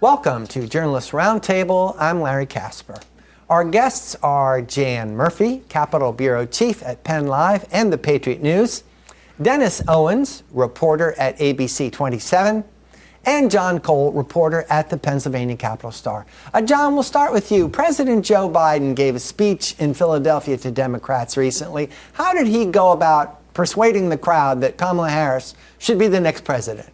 Welcome to Journalist Roundtable. I'm Larry Casper. Our guests are Jan Murphy, Capitol Bureau Chief at Pennlive and the Patriot News, Dennis Owens, reporter at ABC 27, and John Cole, reporter at the Pennsylvania Capital Star. John, we'll start with you. President Joe Biden gave a speech in Philadelphia to Democrats recently. How did he go about persuading the crowd that Kamala Harris should be the next president?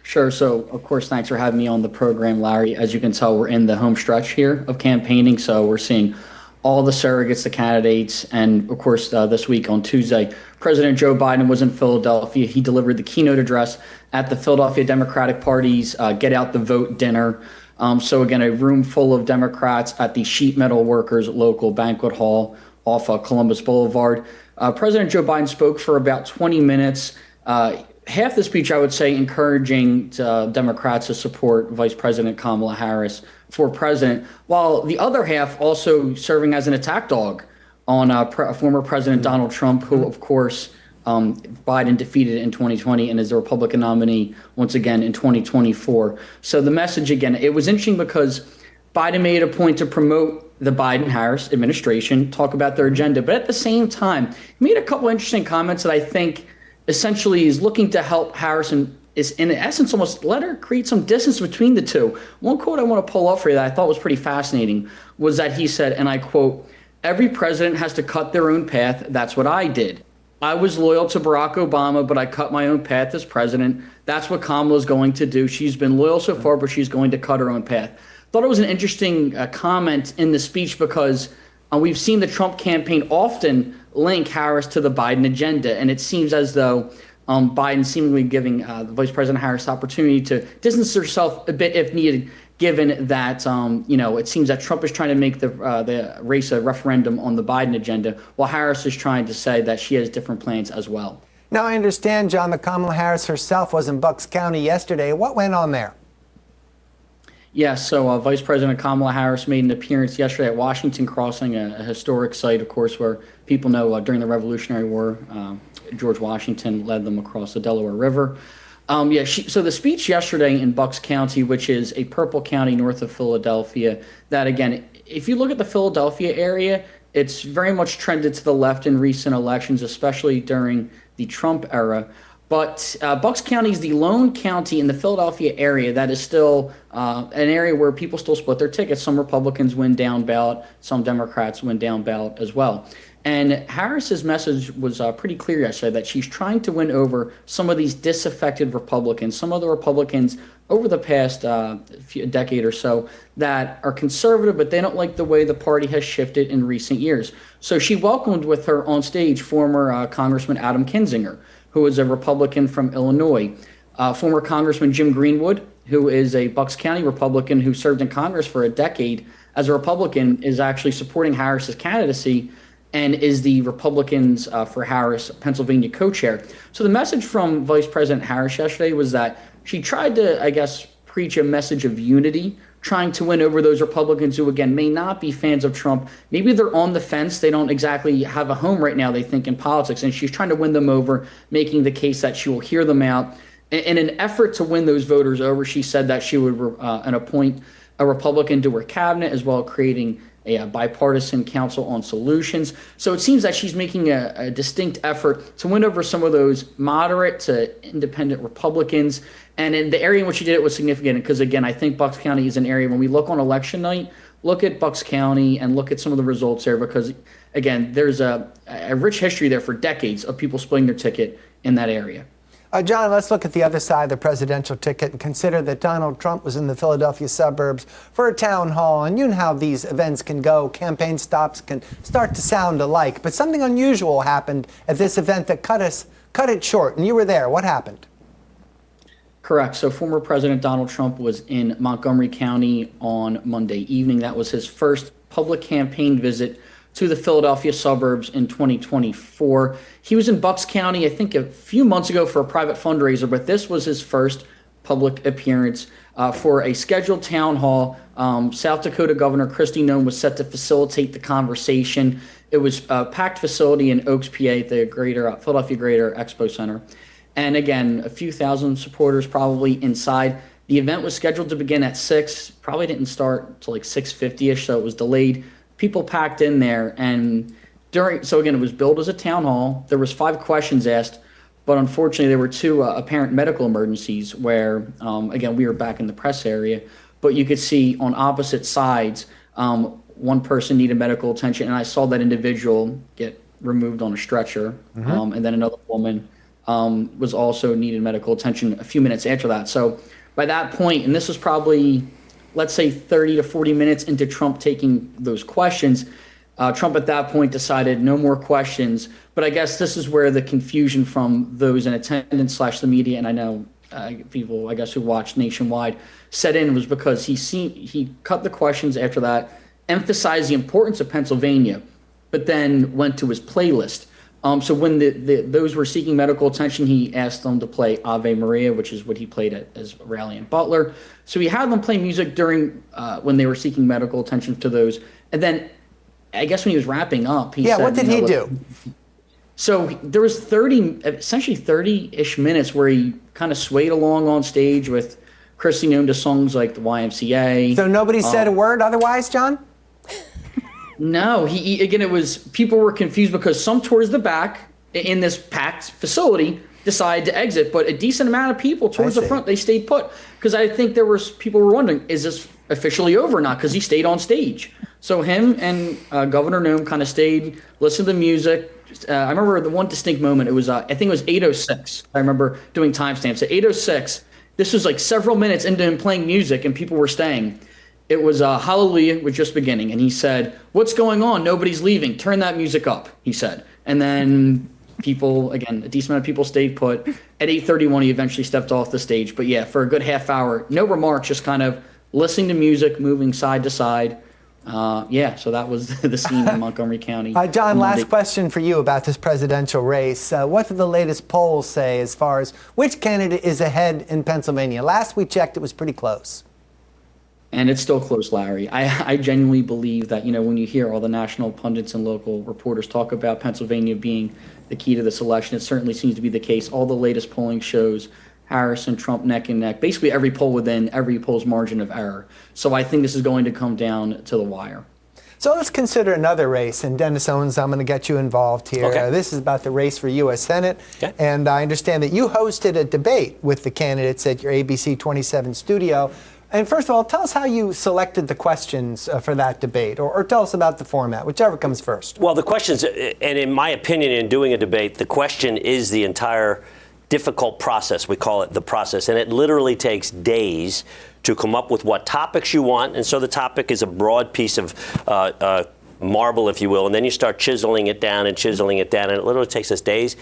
Sure. So, of course, thanks for having me on the program, Larry. As you can tell, we're in the home stretch here of campaigning. So we're seeing all the surrogates, the candidates. And, of course, this week on Tuesday, President Joe Biden was in Philadelphia. He delivered the keynote address at the Philadelphia Democratic Party's Get Out the Vote dinner. So, again, a room full of Democrats at the Sheet Metal Workers local banquet hall off Columbus Boulevard. President Joe Biden spoke for about 20 minutes. Half the speech, I would say, encouraging Democrats to support Vice President Kamala Harris for president, while the other half also serving as an attack dog on former President Donald Trump, who, of course, Biden defeated in 2020 and is the Republican nominee once again in 2024. So the message, again, it was interesting because Biden made a point to promote the Biden-Harris administration, talk about their agenda, but at the same time, he made a couple interesting comments that I think essentially is looking to help Harris and is in essence almost let her create some distance between the two. One quote I want to pull up for you that I thought was pretty fascinating was that he said, and I quote, "Every president has to cut their own path. That's what I did. I was loyal to Barack Obama, but I cut my own path as president. That's what Kamala's going to do. She's been loyal so far, but she's going to cut her own path." Thought it was an interesting comment in the speech because we've seen the Trump campaign often link Harris to the Biden agenda, and it seems as though Biden seemingly giving Vice President Harris the opportunity to distance herself a bit if needed, given that it seems that Trump is trying to make the race a referendum on the Biden agenda, while Harris is trying to say that she has different plans as well. Now, I understand, John, that Kamala Harris herself was in Bucks County yesterday. What went on there? Yes, so Vice President Kamala Harris made an appearance yesterday at Washington Crossing, a historic site, of course, where people know during the Revolutionary War, George Washington led them across the Delaware River. So the speech yesterday in Bucks County, which is a purple county north of Philadelphia, that again, if you look at the Philadelphia area, it's very much trended to the left in recent elections, especially during the Trump era. But Bucks County is the lone county in the Philadelphia area that is still an area where people still split their tickets. Some Republicans win down ballot, some Democrats win down ballot as well. And Harris's message was pretty clear yesterday that she's trying to win over some of these disaffected Republicans, some of the Republicans over the past decade or so that are conservative, but they don't like the way the party has shifted in recent years. So she welcomed with her on stage former Congressman Adam Kinzinger, who is a Republican from Illinois, former Congressman Jim Greenwood, who is a Bucks County Republican who served in Congress for a decade as a Republican, is actually supporting Harris's candidacy and is the Republicans for Harris Pennsylvania co-chair. So the message from Vice President Harris yesterday was that she tried to, I guess, preach a message of unity, trying to win over those Republicans who, again, may not be fans of Trump. Maybe they're on the fence. They don't exactly have a home right now, they think, in politics. And she's trying to win them over, making the case that she will hear them out. In an effort to win those voters over, she said that she would appoint a Republican to her cabinet, as well as creating a bipartisan council on solutions. So it seems that she's making a distinct effort to win over some of those moderate to independent Republicans. And in the area in which she did it was significant because, again, I think Bucks County is an area when we look on election night, look at Bucks County and look at some of the results there because, again, there's a rich history there for decades of people splitting their ticket in that area. John, let's look at the other side of the presidential ticket and consider that Donald Trump was in the Philadelphia suburbs for a town hall. And you know how these events can go. Campaign stops can start to sound alike. But something unusual happened at this event that cut it short. And you were there. What happened? Correct. So former President Donald Trump was in Montgomery County on Monday evening. That was his first public campaign visit to the Philadelphia suburbs in 2024. He was in Bucks County, I think, a few months ago for a private fundraiser, but this was his first public appearance for a scheduled town hall. South Dakota Governor Kristi Noem was set to facilitate the conversation. It was a packed facility in Oaks, PA, at the Philadelphia Greater Expo Center. And again, a few thousand supporters probably inside. The event was scheduled to begin at 6, probably didn't start till like 6:50ish, so it was delayed. People packed in there, and so again, it was billed as a town hall. There was 5 questions asked, but unfortunately there were 2 apparent medical emergencies where, again, we were back in the press area, but you could see on opposite sides, one person needed medical attention, and I saw that individual get removed on a stretcher, and then another woman was also needed medical attention a few minutes after that. So by that point, and this was probably, let's say 30 to 40 minutes into Trump taking those questions, Trump at that point decided no more questions. But I guess this is where the confusion from those in attendance / the media, and I know people, I guess, who watched nationwide, set in, was because he cut the questions after that, emphasized the importance of Pennsylvania, but then went to his playlist. So when those were seeking medical attention, he asked them to play Ave Maria, which is what he played as Raleigh and Butler. So he had them play music during when they were seeking medical attention to those. And then I guess when he was wrapping up, he said, what did he do? So there was essentially 30-ish minutes where he kind of swayed along on stage with Christy known to songs like the YMCA. So nobody said a word otherwise, John? No, it was, people were confused because some towards the back in this packed facility decided to exit, but a decent amount of people towards the front, they stayed put. Because I think people were wondering, is this officially over or not? Because he stayed on stage. So him and Governor Nome kind of stayed, listened to music. I remember the one distinct moment, it was, I think it was 8:06. I remember doing timestamps. At 8:06, this was like several minutes into him playing music and people were staying. It was Hallelujah was just beginning, and he said, "What's going on? Nobody's leaving. Turn that music up," he said. And then people, again, a decent amount of people stayed put. At 8:31, he eventually stepped off the stage. But yeah, for a good half hour, no remarks, just kind of listening to music, moving side to side. So that was the scene in Montgomery County. John, last question for you about this presidential race. What do the latest polls say as far as which candidate is ahead in Pennsylvania? Last we checked, it was pretty close. And it's still close, Larry. I genuinely believe that, when you hear all the national pundits and local reporters talk about Pennsylvania being the key to this election, it certainly seems to be the case. All the latest polling shows Harris and Trump neck and neck, basically every poll within every poll's margin of error. So I think this is going to come down to the wire. So let's consider another race. And Dennis Owens, I'm going to get you involved here. Okay. This is about the race for U.S. Senate. Okay. And I understand that you hosted a debate with the candidates at your ABC 27 studio. And first of all, tell us how you selected the questions for that debate, or tell us about the format, whichever comes first. Well, the questions, and in my opinion, in doing a debate, the question is the entire difficult process. We call it the process, and it literally takes days to come up with what topics you want. And so the topic is a broad piece of marble, if you will, and then you start chiseling it down, and it literally takes us days.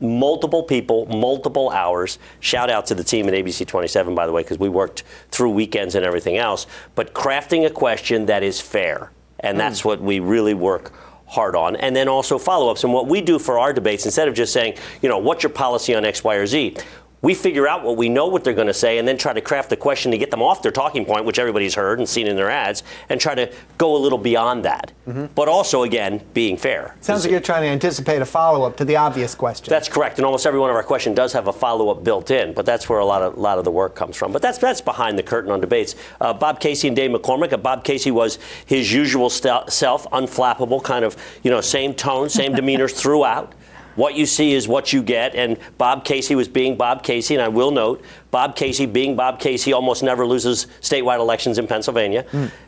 Multiple people, multiple hours. Shout out to the team at ABC 27, by the way, because we worked through weekends and everything else. But crafting a question that is fair, and that's what we really work hard on. And then also follow-ups. And what we do for our debates, instead of just saying, what's your policy on X, Y, or Z, we figure out what we know what they're going to say and then try to craft a question to get them off their talking point, which everybody's heard and seen in their ads, and try to go a little beyond that. But also, again, being fair. Sounds like you're trying to anticipate a follow-up to the obvious question. That's correct. And almost every one of our questions does have a follow-up built in, but that's where a lot of the work comes from. But that's behind the curtain on debates. Bob Casey and Dave McCormick. Bob Casey was his usual self, unflappable, kind of, same tone, same demeanor throughout. What you see is what you get, and Bob Casey was being Bob Casey, and I will note, Bob Casey being Bob Casey almost never loses statewide elections in Pennsylvania.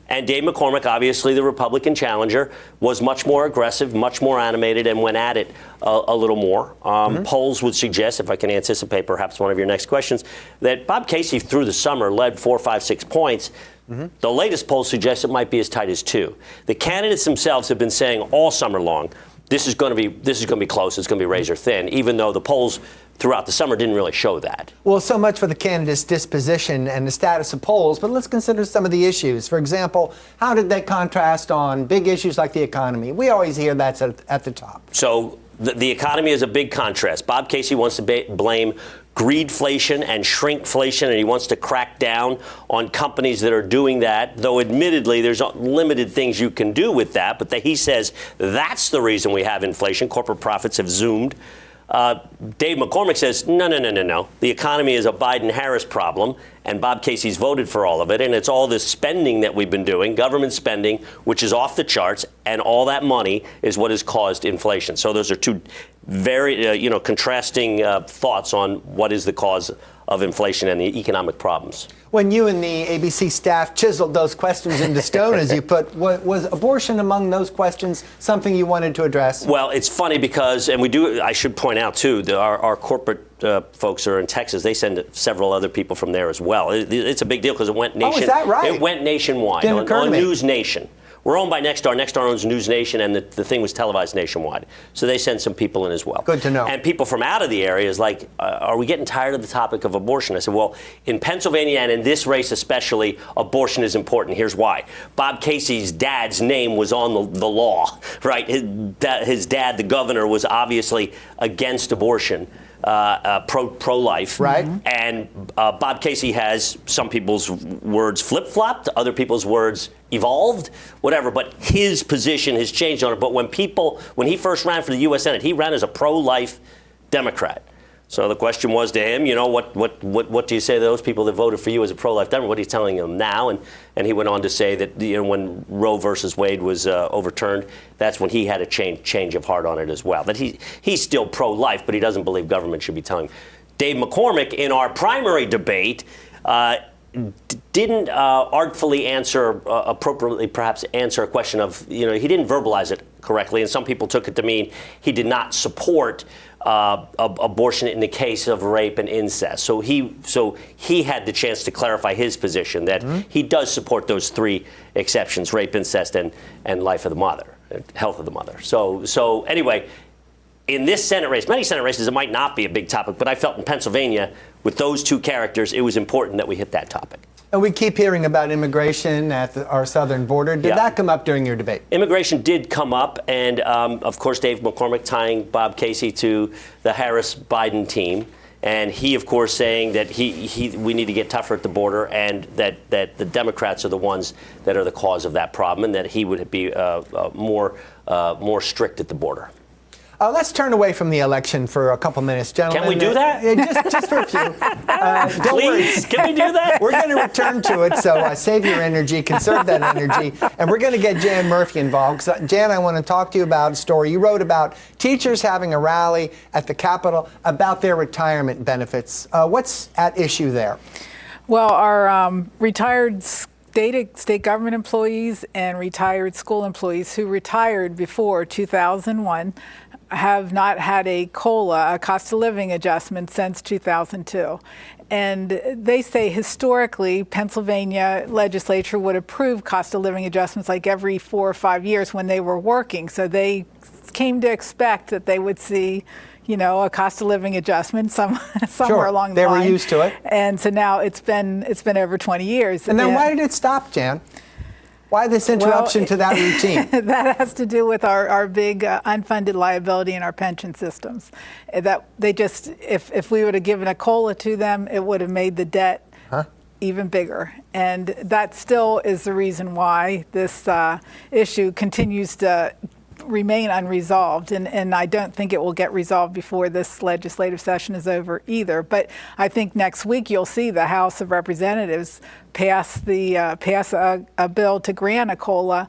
And Dave McCormick, obviously the Republican challenger, was much more aggressive, much more animated, and went at it a little more. Polls would suggest, if I can anticipate perhaps one of your next questions, that Bob Casey through the summer led 4, 5, 6 points. The latest polls suggest it might be as tight as 2. The candidates themselves have been saying all summer long, this is going to be close. It's going to be razor thin, even though the polls throughout the summer didn't really show that. Well, so much for the candidates' disposition and the status of polls, but let's consider some of the issues. For example, how did they contrast on big issues like the economy? We always hear that's at the top. So the economy is a big contrast. Bob Casey wants to blame greedflation and shrinkflation, and he wants to crack down on companies that are doing that, though admittedly there's limited things you can do with that, but he says that's the reason we have inflation. Corporate profits have zoomed. Dave McCormick says, no. The economy is a Biden-Harris problem, and Bob Casey's voted for all of it, and it's all this spending that we've been doing, government spending, which is off the charts, and all that money is what has caused inflation. So those are two very, contrasting thoughts on what is the cause of inflation and the economic problems. When you and the ABC staff chiseled those questions into stone, as you put, was abortion among those questions something you wanted to address? Well, it's funny because, and I should point out too, our corporate folks are in Texas. They send several other people from there as well. It's a big deal because it went Oh, is that right? It went nationwide Didn't occur to on me. News Nation. We're owned by Nexstar. Nexstar owns News Nation, and the thing was televised nationwide. So they sent some people in as well. Good to know. And people from out of the area is like, are we getting tired of the topic of abortion? I said, well, in Pennsylvania and in this race especially, abortion is important. Here's why. Bob Casey's dad's name was on the law, right? His dad, the governor, was obviously against abortion. Pro-life. Right. And Bob Casey has some people's words flip-flopped, other people's words evolved, whatever, but his position has changed on it. But when he first ran for the U.S. Senate, he ran as a pro-life Democrat. So the question was to him, what do you say to those people that voted for you as a pro-life Democrat? What are you telling them now? And he went on to say that when Roe versus Wade was overturned, that's when he had a change of heart on it as well. That he's still pro-life, but he doesn't believe government should be telling. Dave McCormick, in our primary debate, didn't artfully appropriately perhaps answer a question of, he didn't verbalize it correctly, and some people took it to mean he did not support abortion in the case of rape and incest. So he had the chance to clarify his position that he does support those three exceptions: rape, incest, and life of the mother, health of the mother. So anyway, in this Senate race, many Senate races, it might not be a big topic, but I felt in Pennsylvania, with those two characters, it was important that we hit that topic. And we keep hearing about immigration at our southern border. Did that come up during your debate? Immigration did come up, and of course, Dave McCormick tying Bob Casey to the Harris-Biden team. And he, of course, saying that we need to get tougher at the border, and that the Democrats are the ones that are the cause of that problem, and that he would be more strict at the border. Let's turn away from the election for a couple minutes, gentlemen. Can we do that? Just for a few. Please, can we do that? We're going to return to it, so save your energy, conserve that energy, and we're going to get Jan Murphy involved. Jan, I want to talk to you about a story you wrote about teachers having a rally at the Capitol about their retirement benefits. What's at issue there? Well, our retired state government employees and retired school employees who retired before 2001 have not had a COLA, a cost of living adjustment, since 2002. And they say historically, Pennsylvania legislature would approve cost of living adjustments like every 4 or 5 years when they were working. So they came to expect that they would see, a cost of living adjustment somewhere along the line. They were used to it. And so now it's been over 20 years. And then why did it stop, Jan? Why this interruption to that routine? That has to do with our big unfunded liability in our pension systems. That they just, if we would have given a COLA to them, it would have made the debt even bigger. And that still is the reason why this issue continues to remain unresolved, and I don't think it will get resolved before this legislative session is over either. But I think next week you'll see the House of Representatives pass a bill to grant a COLA,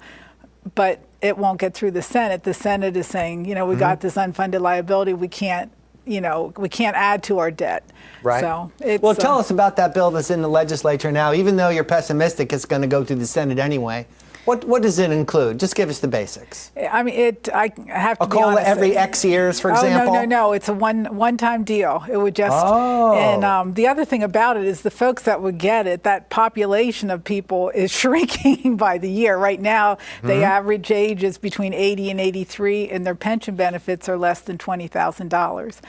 but it won't get through the Senate. The Senate is saying, we got this unfunded liability. We can't add to our debt. Right. So it's, well, tell us about that bill that's in the legislature now. Even though you're pessimistic, it's going to go through the Senate anyway. What does it include? Just give us the basics. I mean, I have to be honest. A COLA every X years, for example? No. It's a one-time deal. It would just. And the other thing about it is the folks that would get it, that population of people is shrinking by the year. Right now, the average age is between 80 and 83, and their pension benefits are less than $20,000.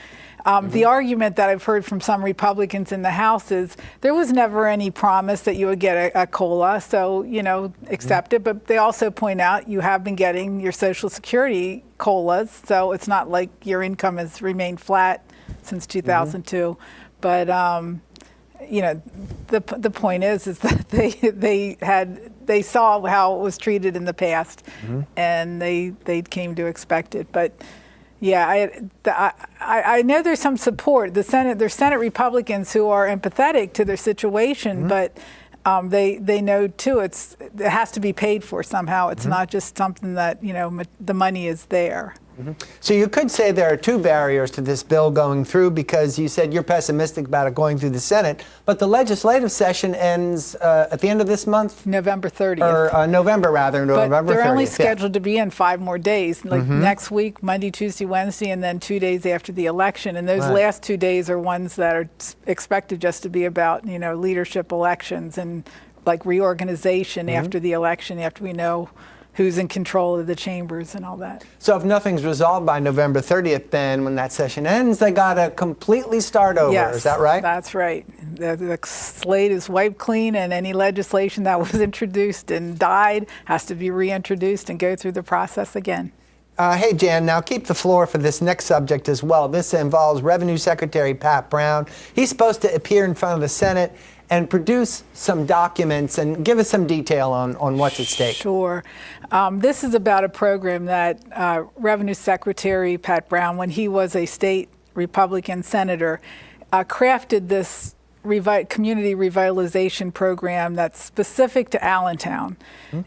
The argument that I've heard from some Republicans in the House is there was never any promise that you would get a COLA, so, accept it. But they also point out you have been getting your Social Security COLAs, so it's not like your income has remained flat since 2002. But, the point is that they saw how it was treated in the past, and they came to expect it. But Yeah, I know there's some support. There's Senate Republicans who are empathetic to their situation, but they know too it has to be paid for somehow. It's not just something that the money is there. So you could say there are two barriers to this bill going through, because you said you're pessimistic about it going through the Senate, but the legislative session ends at the end of this month? November 30th. Or November 30th. But they're only scheduled to be in 5 more days, like next week, Monday, Tuesday, Wednesday, and then 2 days after the election. And those last 2 days are ones that are expected just to be about, leadership elections and like reorganization after the election, after we know who's in control of the chambers and all that. So if nothing's resolved by November 30th, then when that session ends, they got to completely start over. Yes, is that right? That's right. The slate is wiped clean, and any legislation that was introduced and died has to be reintroduced and go through the process again. Hey, Jan, now keep the floor for this next subject as well. This involves Revenue Secretary Pat Brown. He's supposed to appear in front of the Senate and produce some documents and give us some detail on what's at stake. Sure. This is about a program that Revenue Secretary Pat Brown, when he was a state Republican senator, crafted this community revitalization program that's specific to Allentown.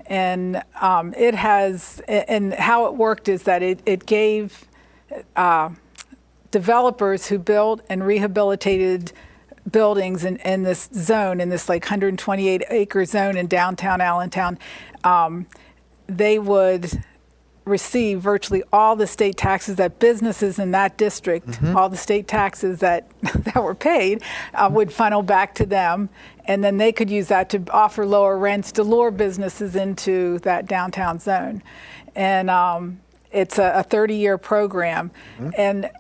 And it has, and how it worked is that it gave developers who built and rehabilitated buildings in this zone, in this like 128 acre zone in downtown Allentown, they would receive virtually all the state taxes that businesses in that district, all the state taxes that were paid, would funnel back to them, and then they could use that to offer lower rents to lure businesses into that downtown zone. And it's a 30-year program. And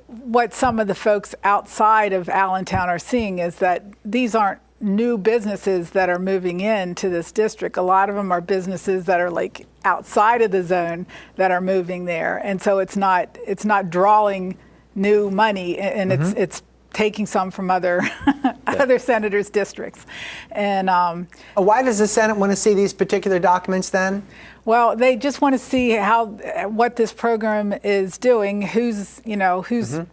what some of the folks outside of Allentown are seeing is that these aren't new businesses that are moving into this district. A lot of them are businesses that are like outside of the zone that are moving there, and so it's not drawing new money, and it's taking some from other other senators' districts. And why does the Senate want to see these particular documents then? Well, they just want to see what this program is doing, who's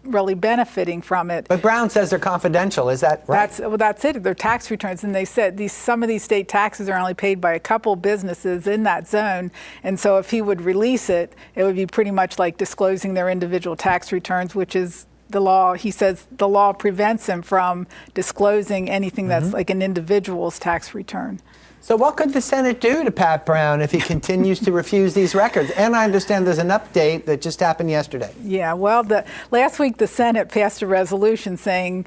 really benefiting from it. But Brown says they're confidential. Is that right? That's it. They're tax returns, and they said some of these state taxes are only paid by a couple businesses in that zone, and so if he would release it, it would be pretty much like disclosing their individual tax returns, which is the law. He says the law prevents him from disclosing anything that's like an individual's tax return. So what could the Senate do to Pat Brown if he continues to refuse these records? And I understand there's an update that just happened yesterday. Yeah, well, last week the Senate passed a resolution saying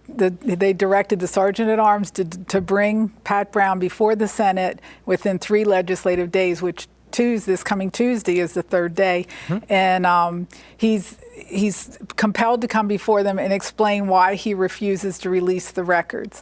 that they directed the Sergeant-at-Arms to bring Pat Brown before the Senate within 3 legislative days, which this coming Tuesday is the 3rd day. And he's compelled to come before them and explain why he refuses to release the records.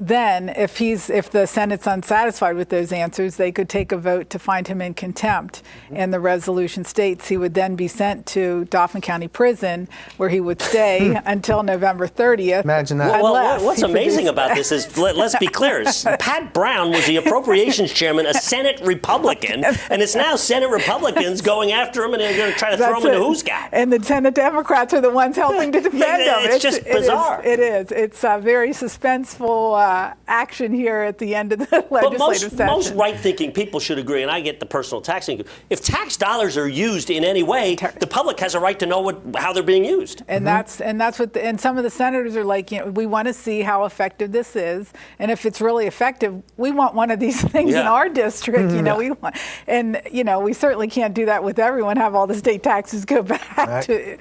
Then, if the Senate's unsatisfied with those answers, they could take a vote to find him in contempt. And the resolution states he would then be sent to Dauphin County Prison, where he would stay until November 30th. Imagine that. Well, what's amazing about this is, let's be clear, Pat Brown was the Appropriations Chairman, a Senate Republican, and it's now Senate Republicans going after him, and they're going to try to throw him in the who's got. And the Senate Democrats are the ones helping to defend him. It's just bizarre. It is. It's a very suspenseful action here at the end of the legislative session. Most right-thinking people should agree, and I get the personal taxing. If tax dollars are used in any way, the public has a right to know how they're being used. And that's what. And some of the senators are like, we want to see how effective this is, and if it's really effective, we want one of these things in our district. We want, and we certainly can't do that with everyone. Have all the state taxes go back to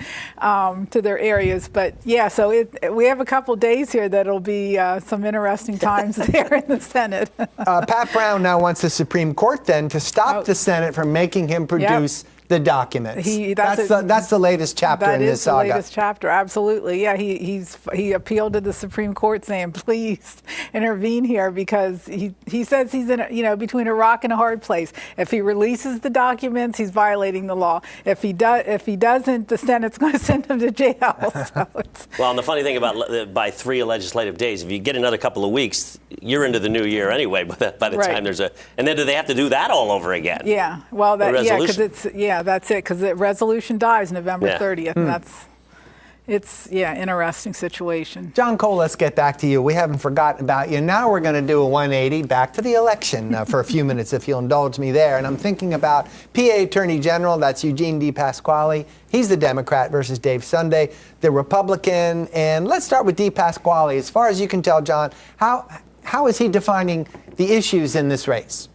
their areas. But yeah, so we have a couple days here that'll be some interesting times there in the Senate. Pat Brown now wants the Supreme Court then to stop the Senate from making him produce the documents. That's the latest chapter in this saga. That is the latest chapter, absolutely. Yeah, he appealed to the Supreme Court saying, please intervene here, because he says he's in between a rock and a hard place. If he releases the documents, he's violating the law. If he doesn't, the Senate's going to send him to jail. Well, and the funny thing about by 3 legislative days, if you get another couple of weeks, you're into the new year anyway. But by the Right. time and then do they have to do that all over again? Yeah, well, because resolution. that's it, because the resolution dies November Yeah. 30th. And it's interesting situation. John Cole, let's get back to you. We haven't forgotten about you. Now we're going to do a 180 back to the election for a few minutes, if you'll indulge me there. And I'm thinking about PA Attorney General, that's Eugene DePasquale. He's the Democrat versus Dave Sunday, the Republican. And let's start with DePasquale. As far as you can tell, John, how is he defining the issues in this race?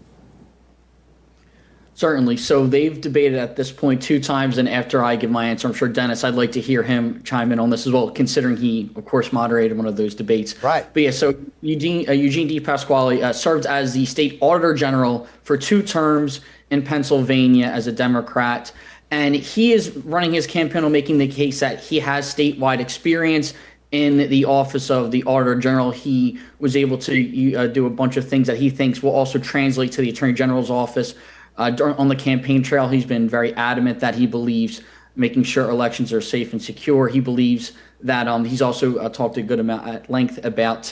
Certainly. So they've debated at this point 2 times, and after I give my answer, I'm sure, Dennis, I'd like to hear him chime in on this as well, considering he, of course, moderated one of those debates. Right. But yeah, so Eugene DePasquale served as the state auditor general for 2 terms in Pennsylvania as a Democrat, and he is running his campaign on making the case that he has statewide experience in the office of the Auditor General. He was able to do a bunch of things that he thinks will also translate to the Attorney General's office. On the campaign trail, he's been very adamant that he believes making sure elections are safe and secure. He believes that he's also talked a good amount at length about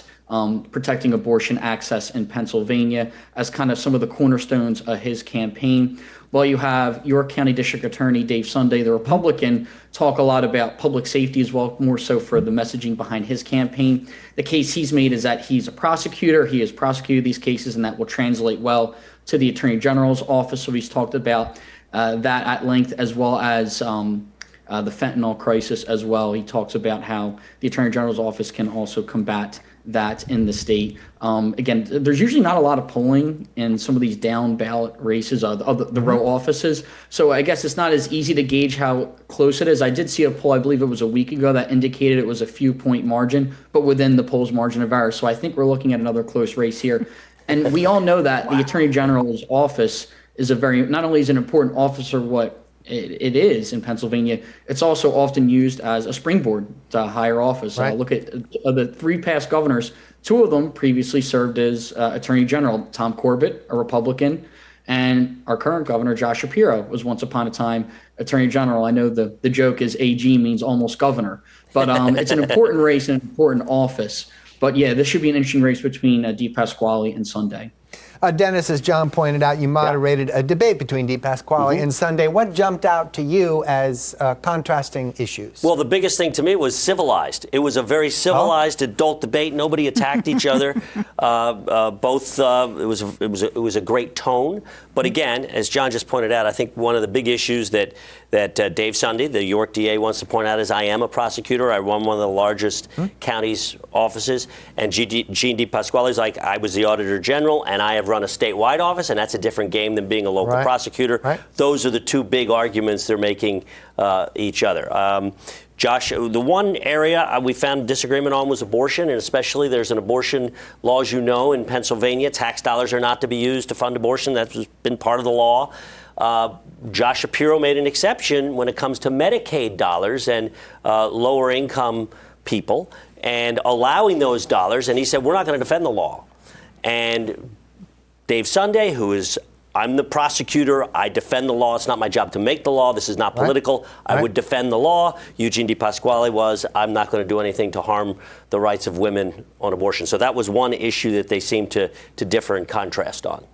protecting abortion access in Pennsylvania as kind of some of the cornerstones of his campaign. While you have York County District Attorney Dave Sunday, the Republican, talk a lot about public safety as well, more so for the messaging behind his campaign. The case he's made is that he's a prosecutor. He has prosecuted these cases, and that will translate well to the Attorney General's office. So he's talked about that at length, as well as the fentanyl crisis as well. He talks about how the Attorney General's office can also combat that in the state. Again, there's usually not a lot of polling in some of these down ballot races of the row offices. So I guess it's not as easy to gauge how close it is. I did see a poll, I believe it was a week ago, that indicated it was a few point margin, but within the poll's margin of error. So I think we're looking at another close race here. And we all know that the Attorney General's office is not only is an important office or what it is in Pennsylvania, it's also often used as a springboard to higher office. Right. Look at the 3 past governors. 2 of them previously served as Attorney General. Tom Corbett, a Republican, and our current governor, Josh Shapiro, was once upon a time Attorney General. I know the joke is AG means almost governor, but it's an important race and an important office. But yeah, this should be an interesting race between DePasquale and Sunday. Dennis, as John pointed out, you moderated a debate between DePasquale and Sunday. What jumped out to you as contrasting issues? Well, the biggest thing to me was civilized. It was a very civilized adult debate. Nobody attacked each other. It was a great tone. But again, as John just pointed out, I think one of the big issues that Dave Sunday, the York DA, wants to point out is I am a prosecutor. I run one of the largest county's offices. And Gene DePasquale is like, I was the Auditor General, and I have run a statewide office, and that's a different game than being a local prosecutor. Right. Those are the 2 big arguments they're making each other. Josh, the one area we found disagreement on was abortion, and especially there's an abortion law, as you know, in Pennsylvania. Tax dollars are not to be used to fund abortion. That's been part of the law. Josh Shapiro made an exception when it comes to Medicaid dollars and lower income people and allowing those dollars. And he said, we're not going to defend the law. And Dave Sunday, I'm the prosecutor. I defend the law. It's not my job to make the law. This is not political. I would defend the law. Eugene DePasquale I'm not going to do anything to harm the rights of women on abortion. So that was one issue that they seemed to differ and contrast on.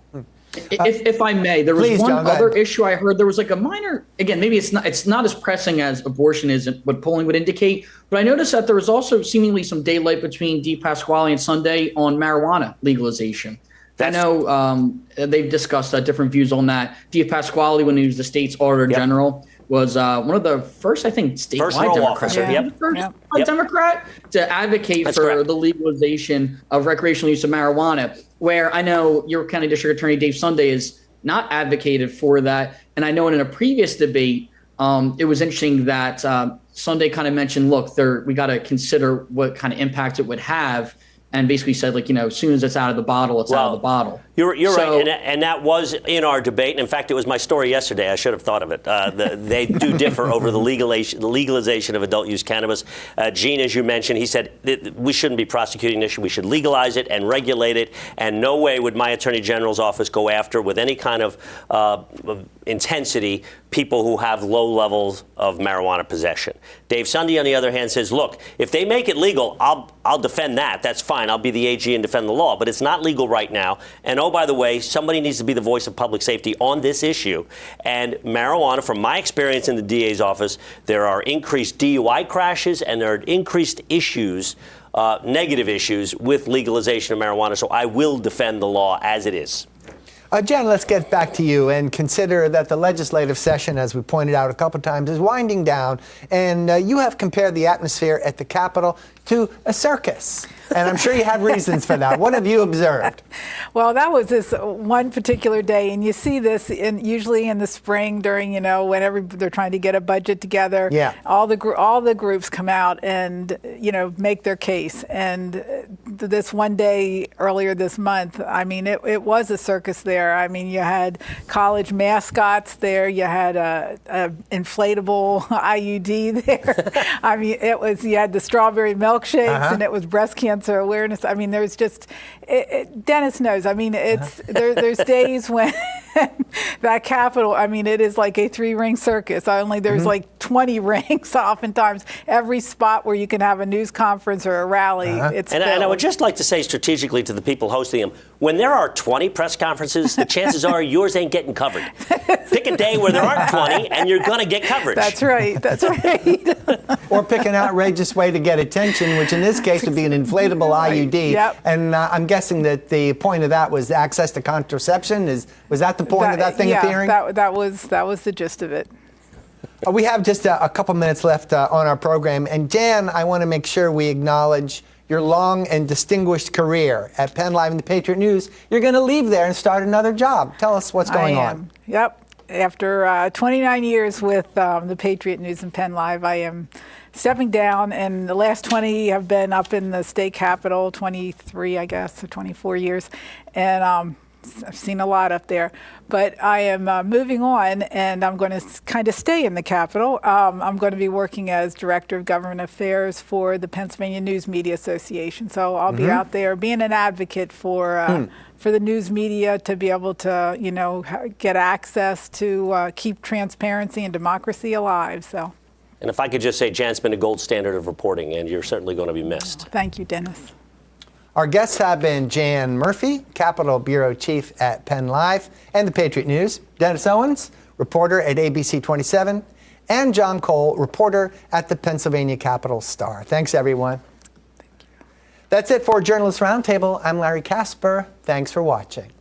If I may, there was one other issue I heard. There was like a minor, again, maybe it's not as pressing as abortion is, what polling would indicate. But I noticed that there was also seemingly some daylight between DePasquale and Sunday on marijuana legalization. I know they've discussed different views on that. DePasquale, when he was the state's Auditor General, was one of the first, I think, statewide Democrats. Democrat to advocate for the legalization of recreational use of marijuana, where I know York County District Attorney Dave Sunday is not advocated for that. And I know in a previous debate, it was interesting that Sunday kind of mentioned, look, we got to consider what kind of impact it would have. And basically said, as soon as it's out of the bottle, it's out of the bottle. You're right, and that was in our debate. And in fact, it was my story yesterday. I should have thought of it. They do differ over the legalization of adult use cannabis. Gene, as you mentioned, he said we shouldn't be prosecuting this. We should legalize it and regulate it. And no way would my Attorney General's office go after, with any kind of intensity, people who have low levels of marijuana possession. Dave Sunday, on the other hand, says, look, if they make it legal, I'll defend that. That's fine. fine, I'll be the AG and defend the law, but it's not legal right now. And oh, by the way, somebody needs to be the voice of public safety on this issue. And marijuana, from my experience in the DA's office, there are increased DUI crashes and there are increased issues, negative issues with legalization of marijuana. So I will defend the law as it is. Jen, let's get back to you and consider that the legislative session, as we pointed out a couple times, is winding down. And you have compared the atmosphere at the Capitol to a circus. And I'm sure you have reasons for that. What have you observed? Well, that was this one particular day, and you see this usually in the spring during, whenever they're trying to get a budget together. Yeah. All the groups come out and, make their case. And this one day earlier this month, I mean, it was a circus there. I mean, you had college mascots there. You had a inflatable IUD there. I mean, you had the strawberry milkshakes, and it was breast cancer awareness. I mean, there's just, Dennis knows. I mean, there's days when that Capitol, I mean, it is like a 3-ring circus. Only there's like 20 rings oftentimes. Every spot where you can have a news conference or a rally, it's filled. And I would just like to say strategically to the people hosting them, when there are 20 press conferences, the chances are yours ain't getting covered. Pick a day where there aren't 20 and you're going to get coverage. That's right. That's right. Or pick an outrageous way to get attention, which in this case would be an inflatable IUD. Yep. And I'm guessing that the point of that was access to contraception. Was that the point of that thing appearing? That was the gist of it. We have just a couple minutes left on our program. And Jan, I want to make sure we acknowledge your long and distinguished career at Pennlive and the Patriot News. You're going to leave there and start another job. Tell us what's going on. Yep. After 29 years with the Patriot News and Pennlive, I am stepping down, and the last 20 have been up in the state capitol, 23, I guess, or 24 years. And I've seen a lot up there. But I am moving on, and I'm going to kind of stay in the Capitol. I'm going to be working as Director of Government Affairs for the Pennsylvania News Media Association. So I'll be out there being an advocate for the news media to be able to, get access to keep transparency and democracy alive. So. And if I could just say, Jan's been a gold standard of reporting, and you're certainly going to be missed. Thank you, Dennis. Our guests have been Jan Murphy, Capitol Bureau Chief at Pennlive and the Patriot News, Dennis Owens, reporter at ABC 27, and John Cole, reporter at the Pennsylvania Capitol Star. Thanks, everyone. Thank you. That's it for Journalist Roundtable. I'm Larry Kasper. Thanks for watching.